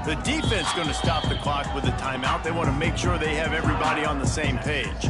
The defense going to stop the clock with a timeout. They want to make sure they have everybody on the same page.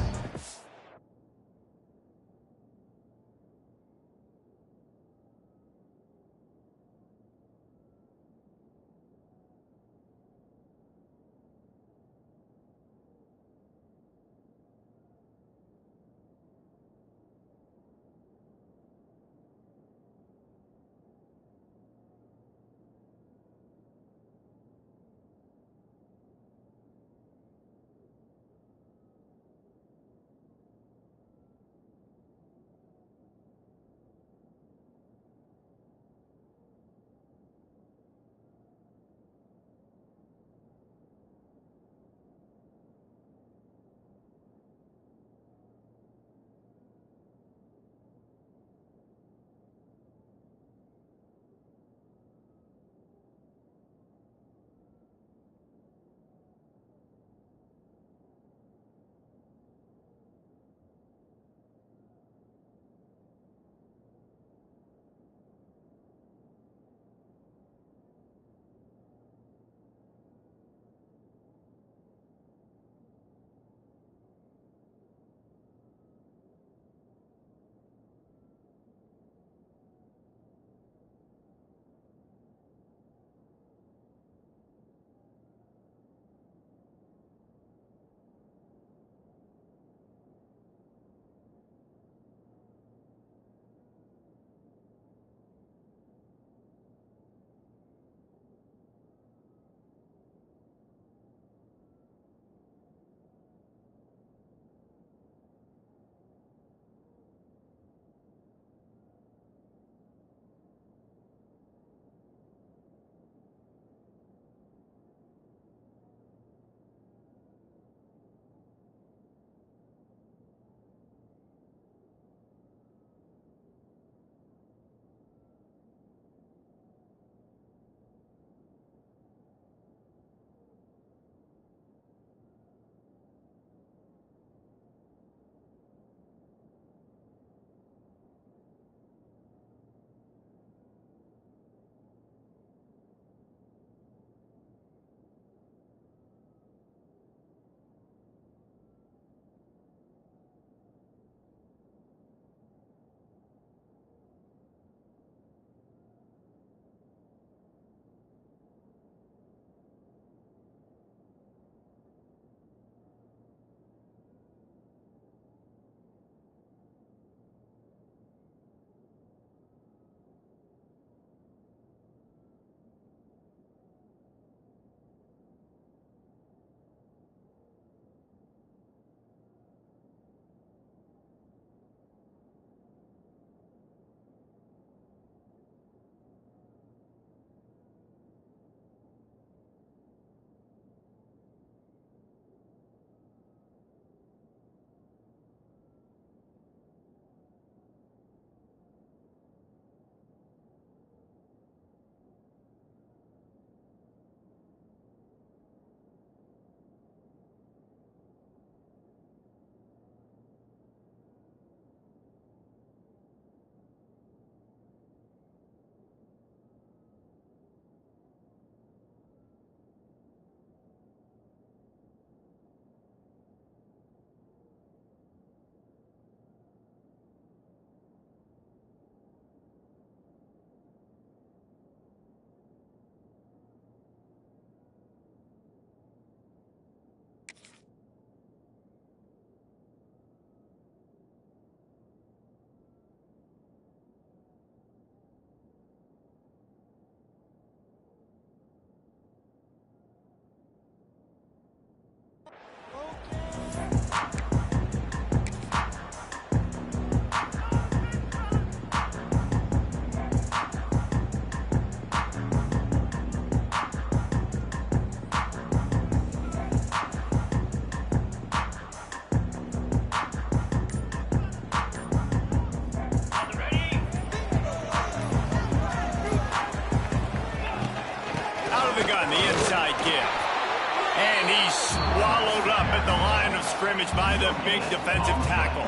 Scrimmage by the big defensive tackle.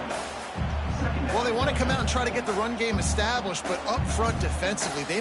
Well, they want to come out and try to get the run game established, but up front defensively, they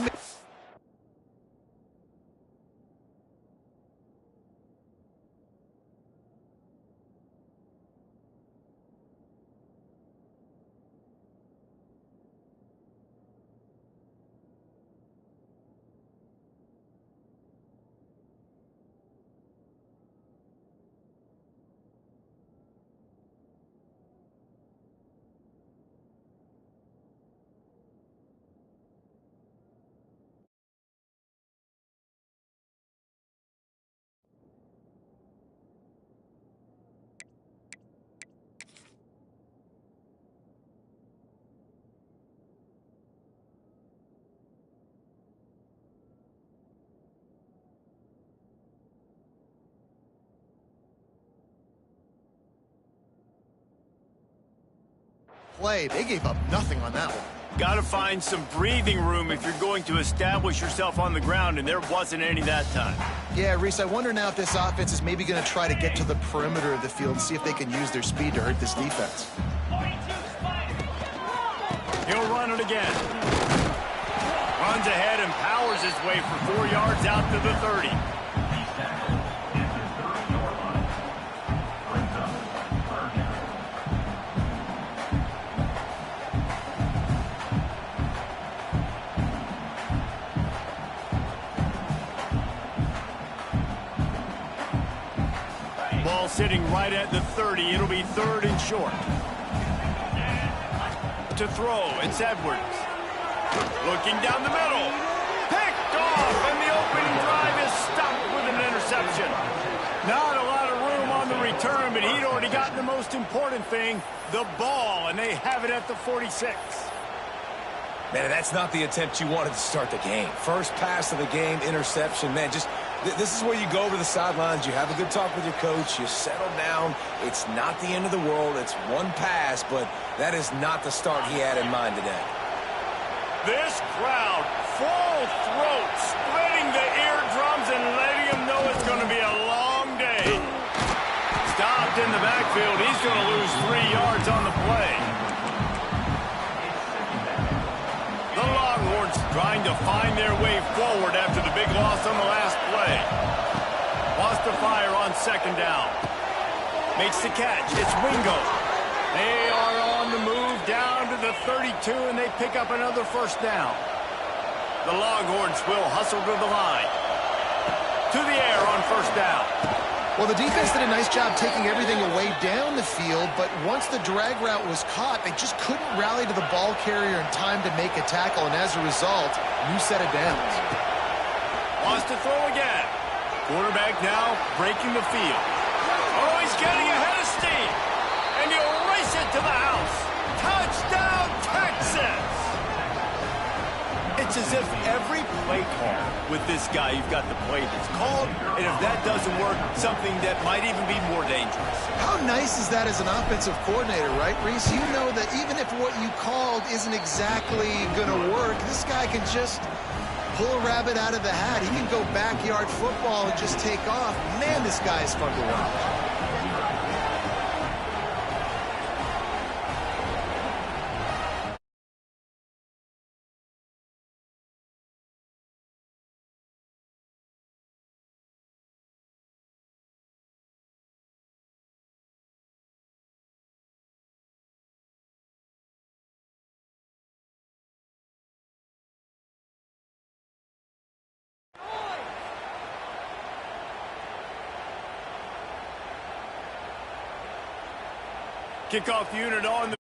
play. They gave up nothing on that one. Got to find some breathing room if you're going to establish yourself on the ground, and there wasn't any that time. Yeah, Reese, I wonder now if this offense is maybe going to try to get to the perimeter of the field and see if they can use their speed to hurt this defense. He'll run it again. Runs ahead and powers his way for 4 yards out to the 30. Ball sitting right at the 30. It'll be 3rd and short. To throw, it's Edwards. Looking down the middle. Picked off, and the opening drive is stopped with an interception. Not a lot of room on the return, but he'd already gotten the most important thing, the ball, and they have it at the 46. Man, that's not the attempt you wanted to start the game. First pass of the game, interception. Man, just this is where you go over the sidelines. You have a good talk with your coach. You settle down. It's not the end of the world. It's one pass, but that is not the start he had in mind today. This crowd, full throat, splitting the eardrums and letting him know it's going to be a long day. Stopped in the backfield. He's going to lose 3 yards on the play. The Longhorns trying to find their way forward after the big loss on the last play. Wants to fire on 2nd down. Makes the catch. It's Wingo. They are on the move down to the 32, and they pick up another 1st down. The Longhorns will hustle to the line. To the air on 1st down. Well, the defense did a nice job taking everything away down the field, but once the drag route was caught, they just couldn't rally to the ball carrier in time to make a tackle, and as a result, new set of downs. Wants to throw again. Quarterback now breaking the field. Oh, he's getting ahead of steam. And he'll race it to the house. Touchdown, Texas! It's as if every play call with this guy, you've got the play that's called, and if that doesn't work, something that might even be more dangerous. How nice is that as an offensive coordinator, right, Reese? You know that even if what you called isn't exactly going to work, this guy can just pull a rabbit out of the hat. He can go backyard football and just take off. Man, this guy is fun to watch. Kickoff unit on the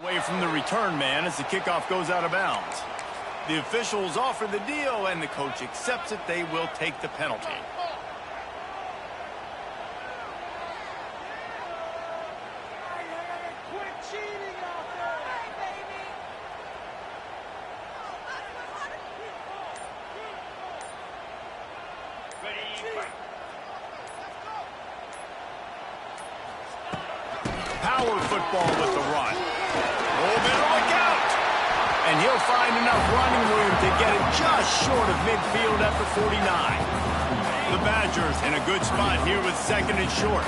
away from the return man as the kickoff goes out of bounds. The officials offer the deal, and the coach accepts it. They will take the penalty. Power football with the run. Oh, better look out. And he'll find enough running room to get it just short of midfield at the 49. The Badgers in a good spot here with 2nd and short.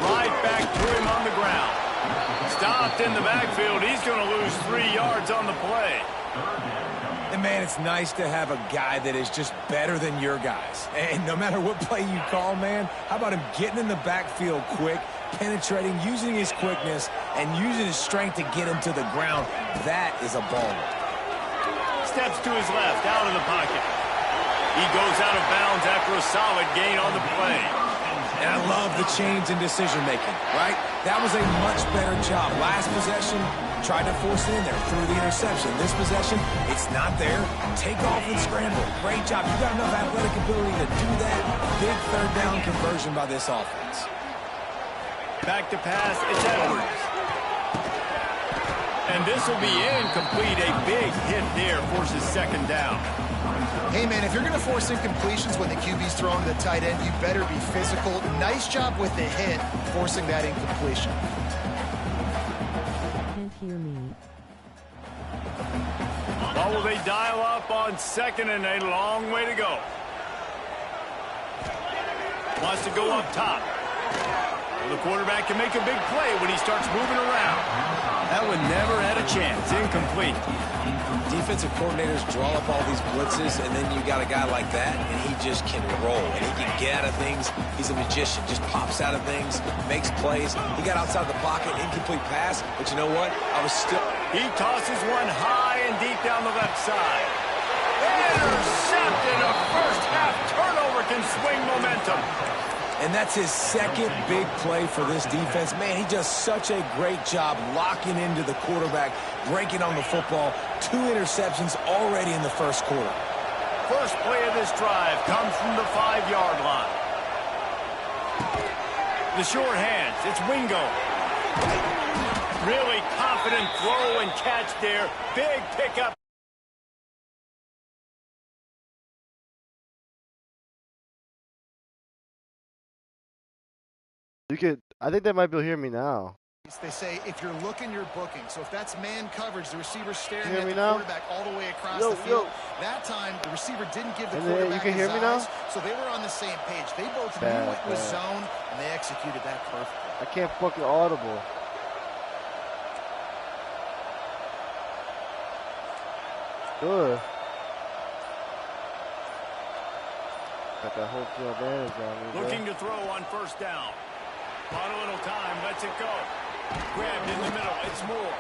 Right back to him on the ground. Stopped in the backfield. He's going to lose 3 yards on the play. And, man, it's nice to have a guy that is just better than your guys. And no matter what play you call, man, how about him getting in the backfield quick, penetrating, using his quickness, and using his strength to get him to the ground? That is a baller. Steps to his left, out of the pocket. He goes out of bounds after a solid gain on the play. And I love the change in decision-making, right? That was a much better job. Last possession, tried to force it in there through the interception. This possession, it's not there. Take off and scramble. Great job. You got enough athletic ability to do that. Big third down conversion by this offense. Back to pass, it's Edwards. And this will be incomplete. A big hit there forces second down. Hey, man, if you're going to force incompletions when the QB's throwing to the tight end, you better be physical. Nice job with the hit, forcing that incompletion. Can't hear me. Well, will they dial up on second and a long way to go? Wants to go up top. Well, the quarterback can make a big play when he starts moving around. That one never had a chance. Incomplete. Defensive coordinators draw up all these blitzes, and then you got a guy like that, and he just can roll, and he can get out of things. He's a magician, just pops out of things, makes plays. He got outside the pocket, incomplete pass, but you know what? He tosses one high and deep down the left side. Intercepted. A first half turnover can swing momentum. And that's his second big play for this defense. Man, he does such a great job locking into the quarterback, breaking on the football. 2 interceptions already in the first quarter. First play of this drive comes from the 5-yard line. The short hands, it's Wingo. Really confident throw and catch there. Big pickup. I think they might be able to hear me now. They say if you're looking, you're booking. So if that's man coverage, the receiver's staring Hear at me the now? quarterback all the way across the field. That time, the receiver didn't give the And then, quarterback you can hear his me eyes, now? so they were on the same page. They both knew it was zone, and they executed that perfectly. I can't fucking audible. Good. Got that whole field advantage on me. Looking to throw on first down. On a little time, lets it go. Grabbed in the middle, it's Moore.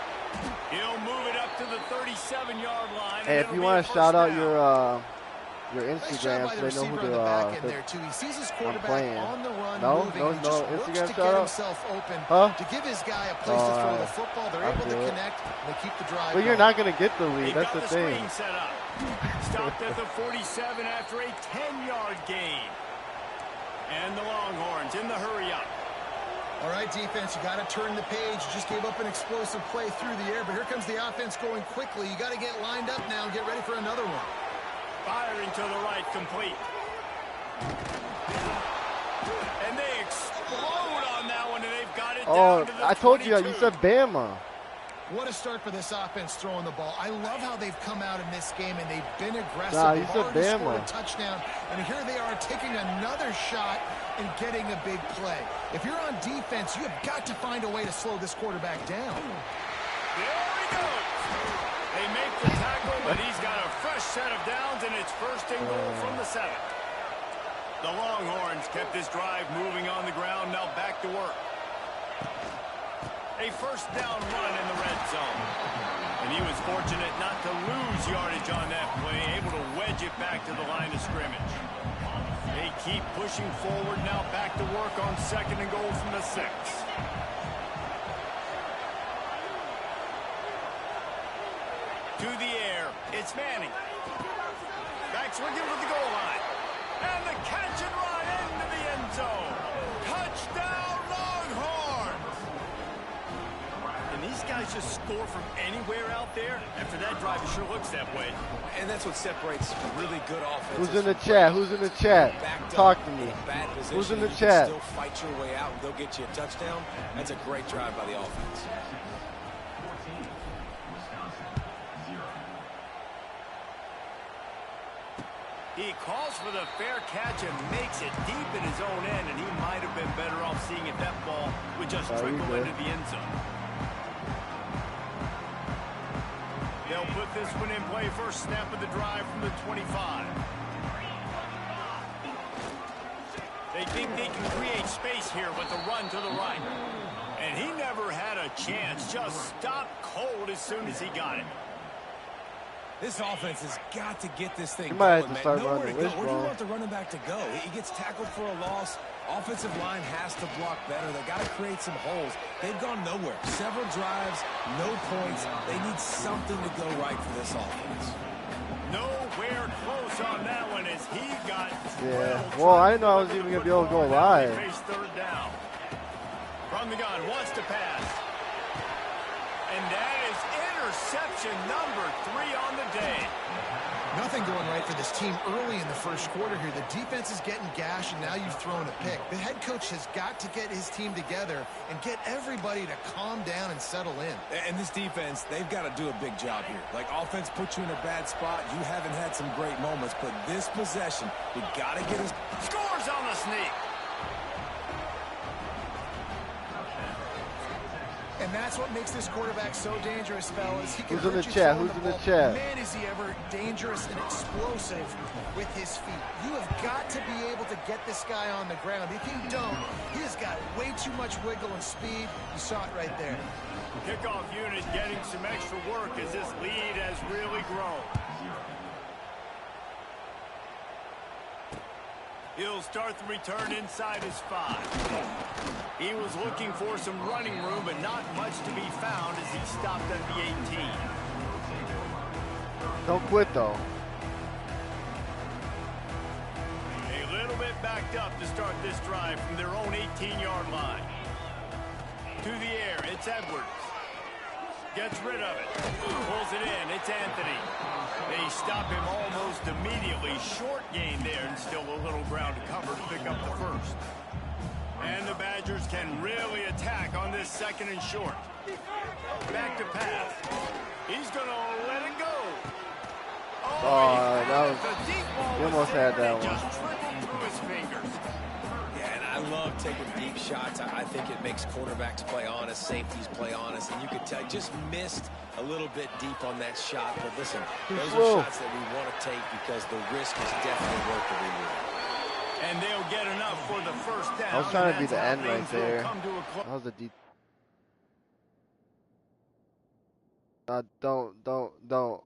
He'll move it up to the 37-yard line. Hey, if you want to shout out your Instagram, so they know who I'm playing. No Instagram shout out. Huh? To give his guy a place to throw the football, they're able to connect. And they keep the drive. But you're not gonna get the lead. He That's the got thing. screen set up. Stopped at the 47 after a 10-yard gain. And the Longhorns in the hurry up. All right, defense, you got to turn the page. You just gave up an explosive play through the air, but here comes the offense going quickly. You got to get lined up now and get ready for another one. Firing to the right, complete. And they explode on that one, and they've got it down to the I told you, 22. you said Bama. What a start for this offense throwing the ball. I love how they've come out in this game, and they've been aggressive. Nah, you They've said already scored Bama. a touchdown, and here they are taking another shot and getting a big play. If you're on defense, you have got to find a way to slow this quarterback down. There he goes. They make the tackle, but he's got a fresh set of downs, and it's first and goal from the 7. The Longhorns kept this drive moving on the ground, now back to work. A first down run in the red zone. And he was fortunate not to lose yardage on that play, able to wedge it back to the line of scrimmage. They keep pushing forward, now back to work on second and goal from the 6. To the air, it's Manning. Back swinging for the goal line. And the catch and run into the end zone. Touchdown, Longhorns! And these guys just score from anywhere out there. After that drive, it sure looks that way. And that's what separates really good offense. Who's in the chat? Who's in the chat? Talk to me. Who's in the chat? Still fight your way out and they'll get you a touchdown. That's a great drive by the offense. He calls for the fair catch and makes it deep in his own end, and he might have been better off seeing if that ball would just trickle into the end zone. They'll put this one in play. First snap of the drive from the 25. They think they can create space here with the run to the right. And he never had a chance. Just stopped cold as soon as he got it. This offense has got to get this thing You might have going, to start man. Nowhere running to go. this Where do you ball. want the running back to go? He gets tackled for a loss. Offensive line has to block better. They got to create some holes. They've gone nowhere. Several drives, no points. They need something to go right for this offense. Nowhere close on that one as he got. Yeah. Well, I didn't know I was even gonna be able to go live. Third down. From the gun, wants to pass. And that is interception number 3 on the day. Nothing going right for this team early in the first quarter here. The defense is getting gashed, and now you've thrown a pick. The head coach has got to get his team together and get everybody to calm down and settle in. And this defense, they've got to do a big job here. Like, offense puts you in a bad spot. You haven't had some great moments, but this possession, you got to get his... Scores on the sneak. And that's what makes this quarterback so dangerous, fellas. He can Who's in the chat? Who's in the chat? Man, is he ever dangerous and explosive with his feet. You have got to be able to get this guy on the ground. If you don't, he has got way too much wiggle and speed. You saw it right there. Kickoff unit getting some extra work as this lead has really grown. He'll start the return inside his 5. He was looking for some running room, but not much to be found as he stopped at the 18. Don't quit, though. A little bit backed up to start this drive from their own 18-yard line. To the air, it's Edwards. Gets rid of it. Pulls it in. It's Anthony. They stop him almost immediately. Short gain there and still a little ground to cover to pick up the first. And the Badgers can really attack on this second and short. Back to pass. He's going to let it go. Oh, that was... You almost had that one. Just trickled through his fingers. I love taking deep shots. I think it makes quarterbacks play honest, safeties play honest, and you could tell just missed a little bit deep on that shot. But listen, those are shots that we want to take because the risk is definitely worth the reward. And they'll get enough for the first down. I was trying to be the end right there. That was a deep. Don't.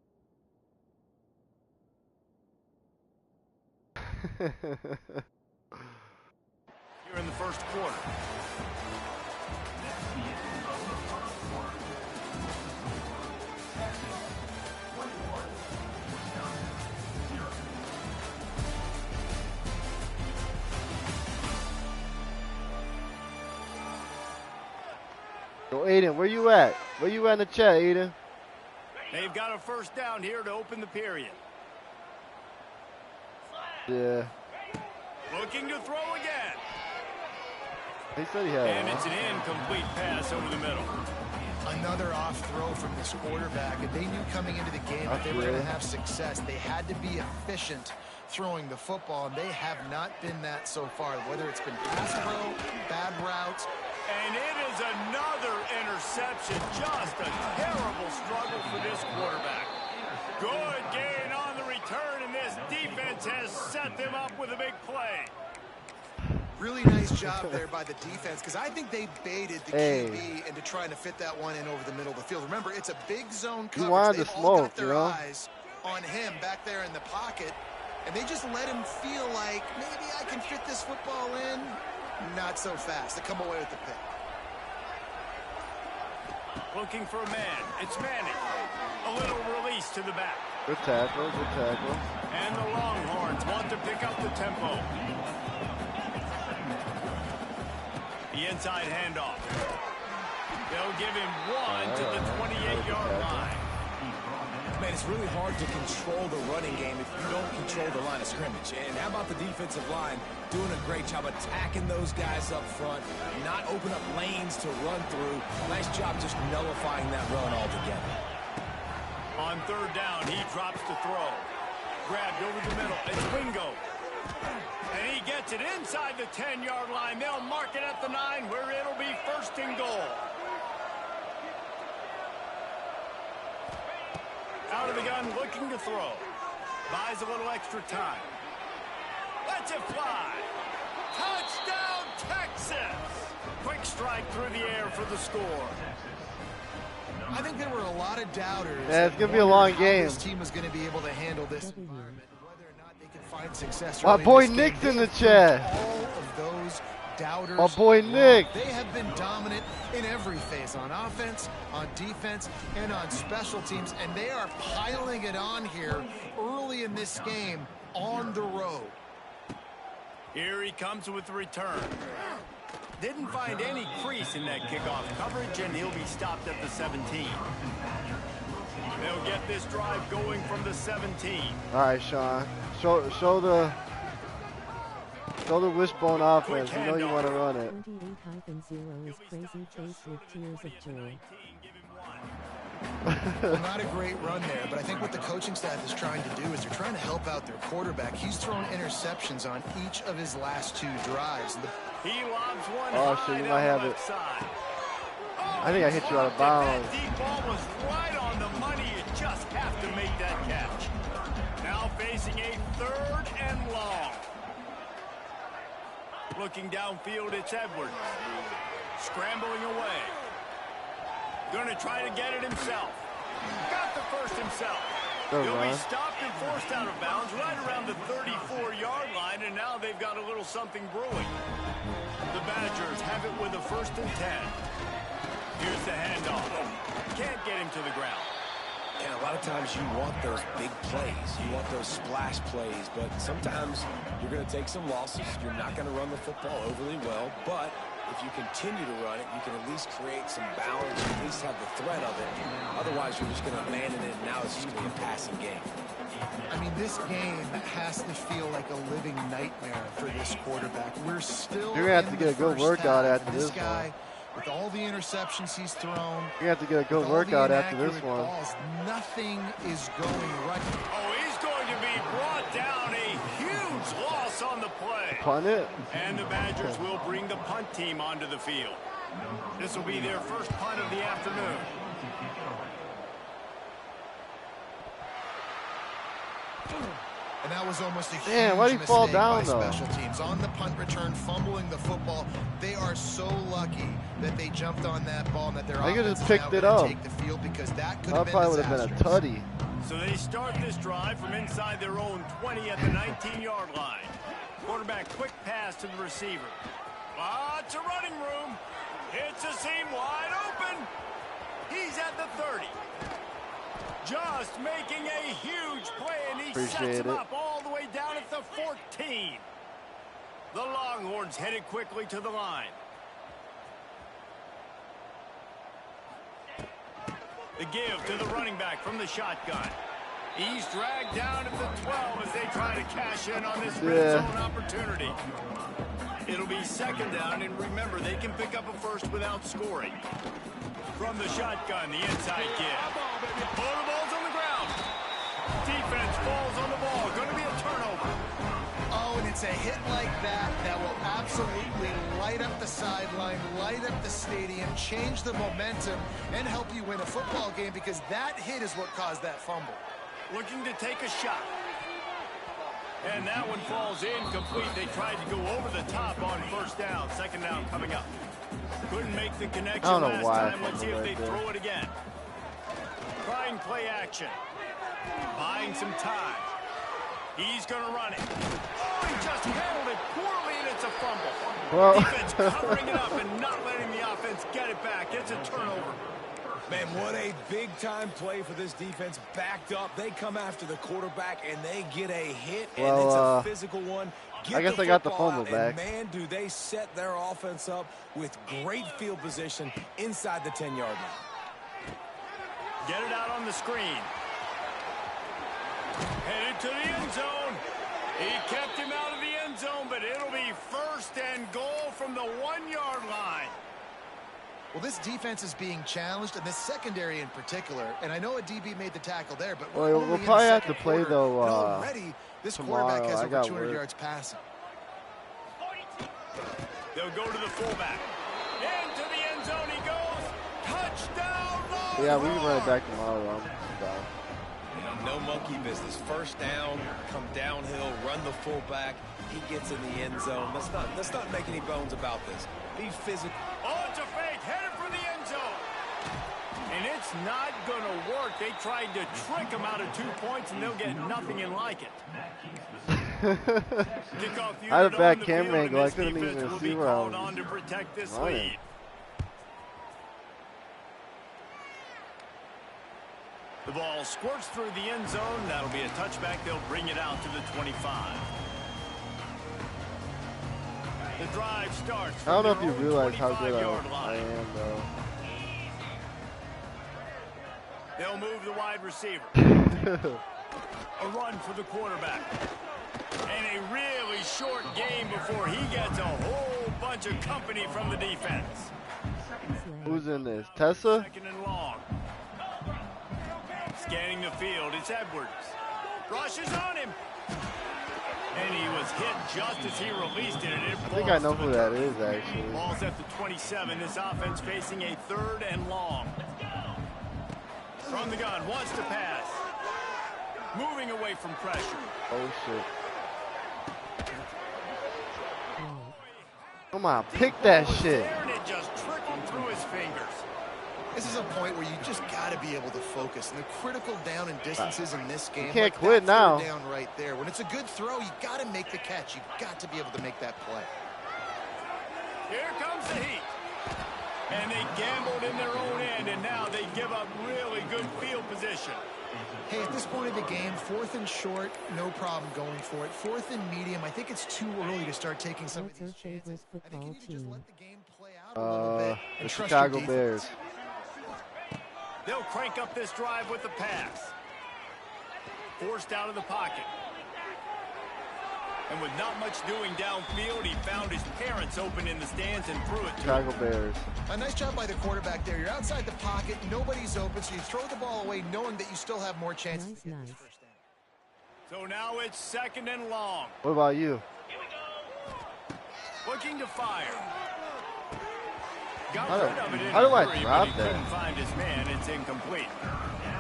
Here in the first quarter. Yo, Aiden, where you at? Where you at in the chat, Aiden? They've got a first down here to open the period. Yeah. Looking to throw again. He said he had it. And it's an incomplete pass over the middle. Another off throw from this quarterback, and they knew coming into the game that they were going to have success. They had to be efficient throwing the football, and they have not been that so far, whether it's been pass pro, bad routes. And it is another interception. Just a terrible struggle for this quarterback. Good gain on the return, and this defense has set them up with a big play. Really nice job there by the defense, because I think they baited the QB into trying to fit that one in over the middle of the field. Remember, it's a big zone coverage. You wanted to They've all smoke, got their eyes on him back there in the pocket, and they just let him feel like, maybe I can fit this football in. Not so fast. They come away with the pick. Looking for a man. It's Manning. A little release to the back. Good tackle, good tackle. And the Longhorns want to pick up the tempo. The inside handoff. They'll give him one to the 28-yard line. Man, it's really hard to control the running game if you don't control the line of scrimmage. And how about the defensive line doing a great job attacking those guys up front, not open up lanes to run through. Nice job just nullifying that run altogether. On third down, he drops to throw. Grabbed over the middle. It's Wingo. And he gets it inside the 10-yard line. They'll mark it at the 9 where it'll be first and goal. Out of the gun, looking to throw. Buys a little extra time. Lets it fly. Touchdown, Texas! Quick strike through the air for the score. I think there were a lot of doubters. Yeah, it's going to be a long game. This team was going to be able to handle this environment, whether or not they can find success. My boy Nick's in the chat. All of those doubters. My boy Nick. They have been dominant in every phase, on offense, on defense, and on special teams, and they are piling it on here early in this game on the road. Here he comes with the return. Didn't find any crease in that kickoff coverage, and he'll be stopped at the 17. They'll get this drive going from the 17. All right, Sean. Show the wishbone offense. You know you want to run it. 28-0 is crazy face with tears of joy. Well, not a great run there, but I think what the coaching staff is trying to do is they're trying to help out their quarterback. He's thrown interceptions on each of his last 2 drives. He lobs one so you might have it. I think I hit you out of bounds. That deep ball was right on the money. You just have to make that catch. Now facing a 3rd and long. Looking downfield, it's Edwards. Scrambling away. Gonna try to get it himself. Got the first himself. He'll be stopped and forced out of bounds right around the 34-yard line, and now they've got a little something brewing. The Badgers have it with a 1st and 10. Here's the handoff. Can't get him to the ground. And a lot of times you want those big plays. You want those splash plays, but sometimes you're going to take some losses. You're not going to run the football overly well, but if you continue to run it, you can at least create some balance, at least have the threat of it. Otherwise, you're just going to abandon it, and now it's just going to be a passing game. I mean, this game has to feel like a living nightmare for this quarterback. We're still You're going to have to get a good workout after this guy. With all the interceptions he's thrown, you have to get a good workout after this one. Balls, nothing is going right. Oh, he's going to be brought down. A huge loss on the play. Punt it. And the Badgers will bring the punt team onto the field. This will be their first punt of the afternoon. And that was almost a huge why'd he fall down, by special teams. On the punt return, fumbling the football. They are so lucky that they jumped on that ball and that their offense just picked it up. Take the field because that could That probably would have been a tutty. So they start this drive from inside their own 20 at the 19-yard line. Quarterback quick pass to the receiver. Lots of running room. Hits a seam wide open. He's at the 30. Just making a huge play, and he sets him up all the way down at the 14. The Longhorns headed quickly to the line. The give to the running back from the shotgun. He's dragged down at the 12 as they try to cash in on this red zone opportunity. It'll be 2nd down, and remember, they can pick up a first without scoring. From the shotgun, the inside give. Pull the ball's on the ground. Defense falls on the ball. Going to be a turnover. Oh, and it's a hit like that that will absolutely light up the sideline, light up the stadium, change the momentum, and help you win a football game because that hit is what caused that fumble. Looking to take a shot. And that one falls incomplete. They tried to go over the top on 1st down. 2nd down coming up. Couldn't make the connection last time. Let's see if they throw it again. Trying play action. Buying some time. He's going to run it. Oh, he just handled it poorly, and it's a fumble. Defense covering it up and not letting the offense get it back. It's a turnover. Man, what a big-time play for this defense. Backed up, they come after the quarterback, and they get a hit, and it's a physical one. I guess I got the fumble back. Man, do they set their offense up with great field position inside the 10-yard line. Get it out on the screen. Headed to the end zone. He kept him out of the end zone, but it'll be 1st and goal from the 1-yard line. Well, this defense is being challenged, and this secondary in particular. And I know a DB made the tackle there, but we'll probably have to play, though, already this tomorrow. Quarterback has over 200 yards passing. They'll go to the fullback. Into the end zone he goes. Touchdown, Longhorns! Yeah, we can run it back tomorrow. No monkey business. 1st down, come downhill, run the fullback. He gets in the end zone. Let's not make any bones about this. Be physical. Oh, it's a fake. Headed for the end zone. And it's It's not going to work. They tried to trick him out of 2 points, and they'll get nothing in like it. I had a bad camera angle. I couldn't even see where I was on to protect this running. lead. The ball squirts through the end zone. That'll be a touchback. They'll bring it out to the 25. The drive starts. I don't know if you realize how good I am, though. They'll move the wide receiver. A run for the quarterback. And a really short game before he gets a whole bunch of company from the defense. Who's in this? Tessa? Second and long. Scanning the field, it's Edwards. Rushes on him. And he was hit just as he released it. And I think I know who that is, actually. Ball's at the 27. This offense facing a 3rd and long. From the gun, wants to pass. Moving away from pressure. Oh, shit. Come on, pick that shit. And it just trickled through his fingers. This is a point where you just got to be able to focus. And the critical down and distances in this game. You can't quit now. Down right there. When it's a good throw, you got to make the catch. You got to be able to make that play. Here comes the heat. And they gambled in their own end, and now they give up really good field position. Hey, at this point of the game, 4th and short, no problem going for it. 4th and medium, I think it's too early to start taking some of these chances. I think you need to just let the game play out a little bit and the trust Chicago your Bears. They'll crank up this drive with the pass. Forced out of the pocket. And with not much doing downfield, he found his parents open in the stands and threw it to Chicago Bears. A nice job by the quarterback there. You're outside the pocket, nobody's open, so you throw the ball away knowing that you still have more chances. Nice. So now it's 2nd and long. What about you? Looking to fire. How do I drop that? Couldn't find his man. It's incomplete.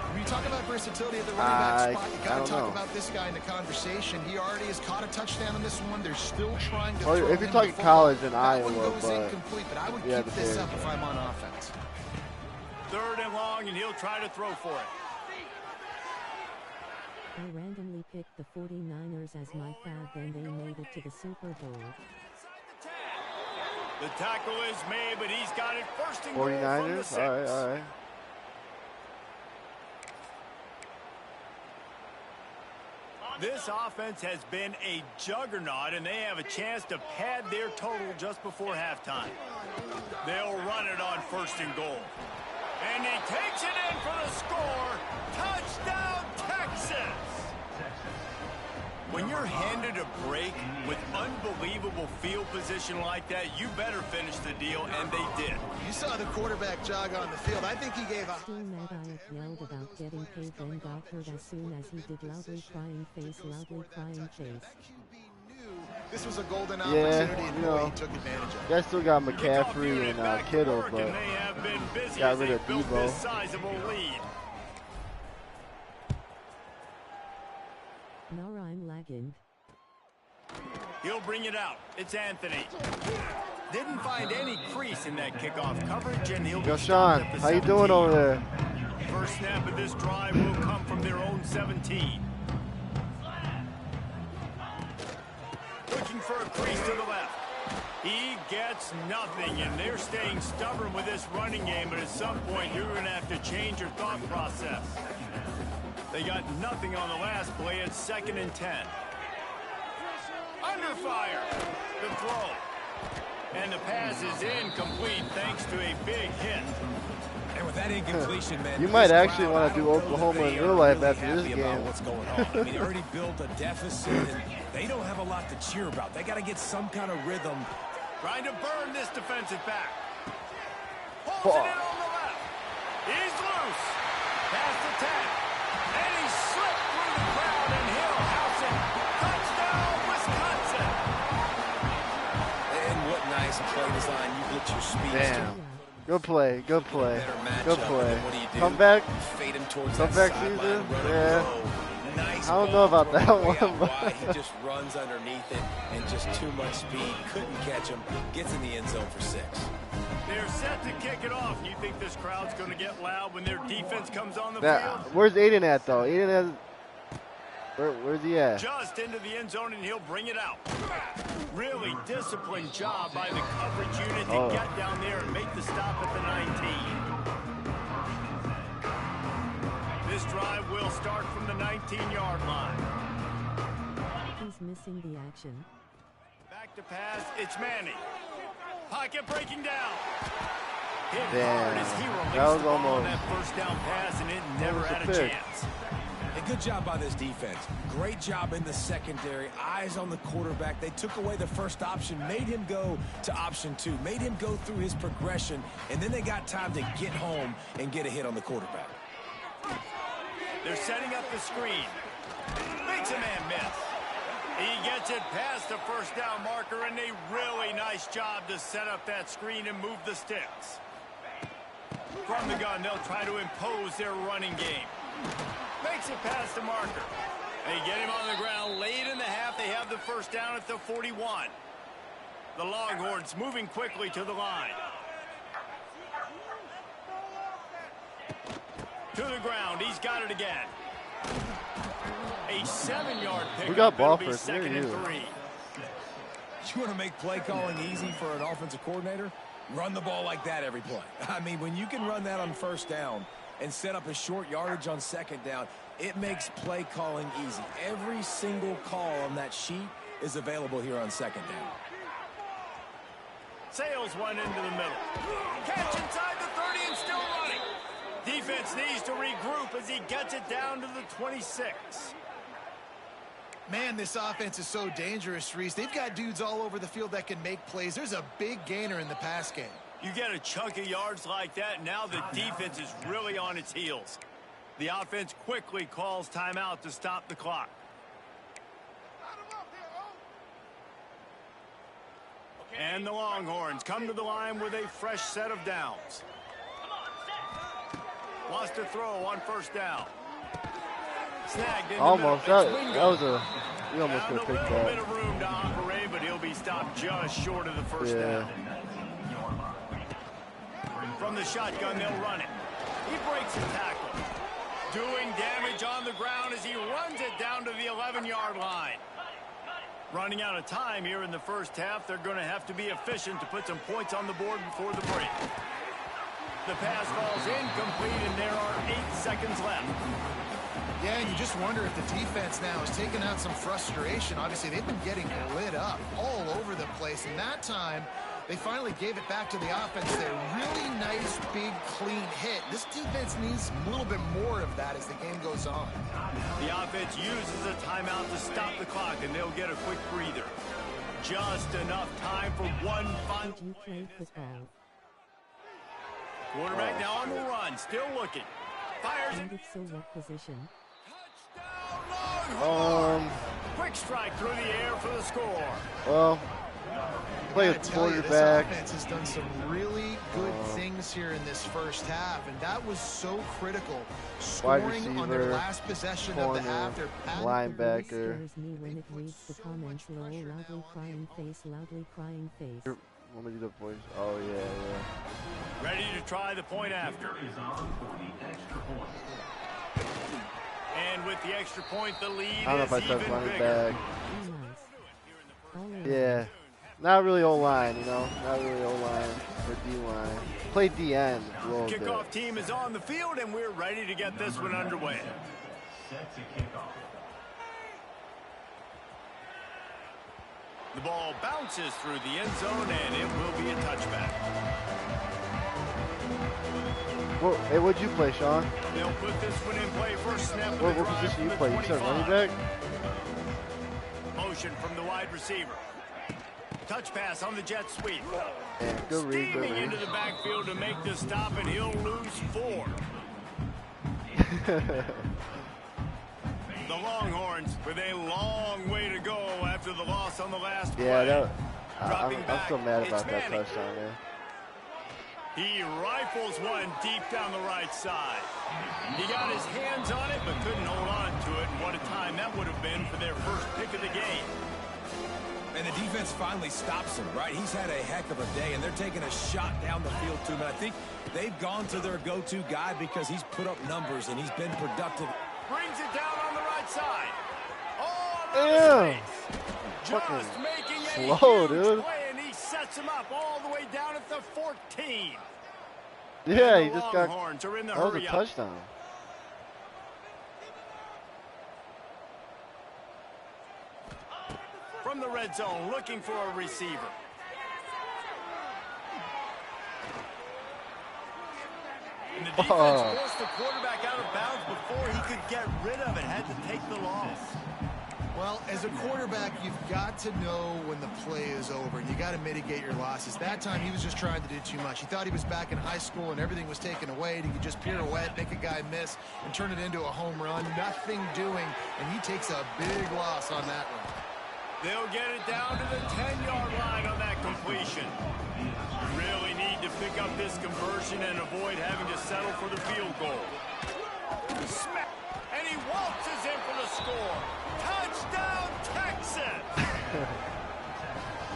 When you talk about versatility at the running back spot, you got to talk about this guy in the conversation. He already has caught a touchdown on this one. They're still trying to throw if you're him talking the college in that Iowa, one goes but incomplete, but I would yeah, keep this up if I'm on offense. 3rd and long, and he'll try to throw for it. I randomly picked the 49ers as my fab, then they made it to the Super Bowl. The tackle is made, but he's got it first and goal from the 49ers? 6. All right. This offense has been a juggernaut, and they have a chance to pad their total just before halftime. They'll run it on 1st and goal. And he takes it in for the score. Touchdown, Texas! When you're handed a break with unbelievable field position like that, you better finish the deal, and they did. You saw the quarterback jog on the field. I think he gave up. Still mad I yelled about getting paid, then got hurt as soon as he did. Loudly crying face. This was a golden opportunity, and boy, he took advantage of it. They still got McCaffrey and Kittle, but got rid of Debo. Now I'm lagging. He'll bring it out. It's Anthony. Didn't find any crease in that kickoff coverage, and he'll Yo, Sean, how you doing over there? First snap of this drive will come from their own 17. Looking for a crease to the left. He gets nothing, and they're staying stubborn with this running game, but at some point you're going to have to change your thought process. They got nothing on the last play. It's 2nd and 10. Under fire. The throw. And the pass is incomplete thanks to a big hit. And with that incompletion, man, you might actually want to do Oklahoma in real life after this game. What's going on? I mean, they already built a deficit, and they don't have a lot to cheer about. They got to get some kind of rhythm. Trying to burn this defensive back. Pulls it in on the left. He's loose. Past the 10. And he slipped through the crowd, and he'll house it. Touchdown, Wisconsin. And what nice play design. You get your speed. Damn. Good play. Good play. Good play. What do you do? Come back. Fade him towards Comeback that season. sideline, Yeah. Nice I don't know about that one. But he just runs underneath it and just too much speed. Couldn't catch him. Gets in the end zone for 6. They're set to kick it off. You think this crowd's going to get loud when their defense comes on the field? Where's Aiden at, though? Aiden has... Where's he at? Just into the end zone, and he'll bring it out. Really disciplined job by the coverage unit to get down there and make the stop at the 19. This drive will start from the 19-yard line. He's missing the action. Back to pass, it's Manning. Pocket breaking down. Hit Damn. hard as he released That was the ball on almost that first down pass, and it never had a chance. A good job by this defense. Great job in the secondary. Eyes on the quarterback. They took away the first option, made him go to option 2, made him go through his progression, and then they got time to get home and get a hit on the quarterback. They're setting up the screen. Makes a man miss. He gets it past the first down marker, and a really nice job to set up that screen and move the sticks. From the gun, they'll try to impose their running game. Makes it past the marker. They get him on the ground late in the half. They have the first down at the 41. The Longhorns moving quickly to the line. To the ground. He's got it again. A 7-yard pickup. We got ball It'll be first. second and 3. You want to make play calling easy for an offensive coordinator? Run the ball like that every play. I mean, when you can run that on first down and set up a short yardage on second down, it makes play calling easy. Every single call on that sheet is available here on second down. Sails one into the middle. Catch inside the 30 and still running. Defense needs to regroup as he gets it down to the 26. Man, this offense is so dangerous, Reese. They've got dudes all over the field that can make plays. There's a big gainer in the pass game. You get a chunk of yards like that, now the defense is really on its heels. The offense quickly calls timeout to stop the clock. And the Longhorns come to the line with a fresh set of downs. Wants to throw on first down. Snagged in the almost. middle. That was a... We almost could have picked a little bit that. of room to operate, but he'll be stopped just short of the first down. From the shotgun, they'll run it. He breaks a tackle. Doing damage on the ground as he runs it down to the 11-yard line. Running out of time here in the first half. They're going to have to be efficient to put some points on the board before the break. The pass falls incomplete, and there are 8 seconds left. Yeah, and you just wonder if the defense now is taking out some frustration. Obviously, they've been getting lit up all over the place, and that time they finally gave it back to the offense there. Really nice, big, clean hit. This defense needs a little bit more of that as the game goes on. The offense uses a timeout to stop the clock, and they'll get a quick breather. Just enough time for one final. Did you play football? Quarterback now on the run, still looking. Fires And it. if so, what position? Quick strike through the air for the score. Well, play with quarterback. This offense has done some really good things here in this first half, and that was so critical. Scoring on their last possession of the half. Their linebacker. Scares me when it reads the comments. Lol, loudly crying face, loudly crying face. Let me do the voice. Oh, yeah. Ready to try the point after. And with the extra point, the lead I don't know if I is touched even running bigger. back. Nice. Yeah. Not really O-line, you know. Not really O-line or D-line. Play D-end a little bit. Kickoff team is on the field, and we're ready to get this one underway. The ball bounces through the end zone, and it will be a touchback. Well, hey, what'd you play, Sean? They'll put this one in play first snap. What position you play? You said running back? Motion from the wide receiver. Touch pass on the jet sweep. Yeah, good read, good Steaming read. into the backfield to make the stop, and he'll lose 4. The Longhorns with a long way to go after the loss on the last play. I'm still mad about that Manning. touchdown there. He rifles one deep down the right side. He got his hands on it, but couldn't hold on to it. And what a time that would have been for their first pick of the game. And the defense finally stops him, right? He's had a heck of a day, and they're taking a shot down the field to him. And I think they've gone to their go-to guy because he's put up numbers and he's been productive. Brings it down on the right side. Oh, damn. Just making a slow, huge dude. play, and he sets him up all the way down at the 14. Yeah, he just got. Longhorns are in the That was a hurry up. touchdown. From the red zone, looking for a receiver. And the defense forced the quarterback out of bounds before he could get rid of it. Had to take the loss. Well, as a quarterback, you've got to know when the play is over, and you got to mitigate your losses. That time, he was just trying to do too much. He thought he was back in high school and everything was taken away, and he could just pirouette, make a guy miss, and turn it into a home run. Nothing doing, and he takes a big loss on that one. They'll get it down to the 10-yard line on that completion. Really need to pick up this conversion and avoid having to settle for the field goal. Smack, and he waltzes in for the score. Touchdown, Texas!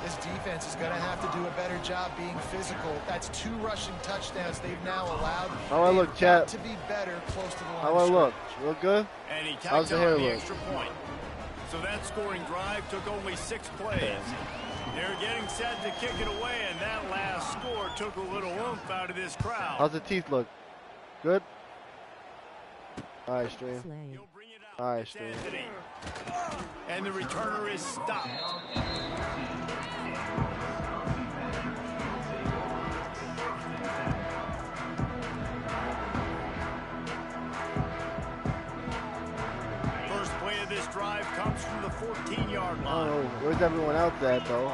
This defense is going to have to do a better job being physical. That's 2 rushing touchdowns they've now allowed. How I look, chat? To be better close to the line. How I look? Look good? And he How's tacked the on hair the look? extra point. So that scoring drive took only 6 plays. They're getting set to kick it away, and that last score took a little oomph out of this crowd. How's the teeth look? Good? All right, stream. He'll bring it out. All right, It's stream. Anthony. And the returner is stopped. First play of this drive comes from the 14-yard line. Oh, where's everyone else at, though?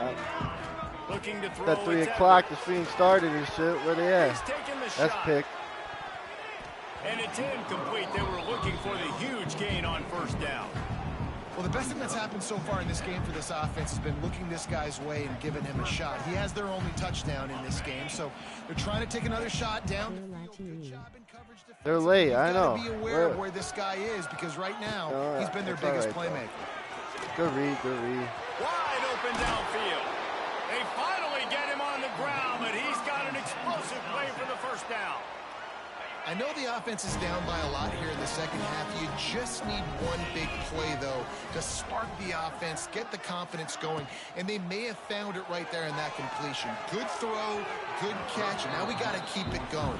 Looking to throw. That 3 it's o'clock, Everett. the stream started and shit. Where they at? He's taking the That's shot. picked. And it's incomplete. They were looking for the huge gain on first down. Well, the best thing that's happened so far in this game for this offense has been looking this guy's way and giving him a shot. He has their only touchdown in this game, so they're trying to take another shot down. Good job in coverage defensively. They're late, I You've know. got to be aware of where this guy is, because right now he's been their That's all biggest right, playmaker. Good read, good read. Wide open downfield. They finally get him on the ground, but he's got an explosive play for the first down. I know the offense is down by a lot here in the second half. You just need one big play, though, to spark the offense, get the confidence going, and they may have found it right there in that completion. Good throw, good catch, and now we got to keep it going.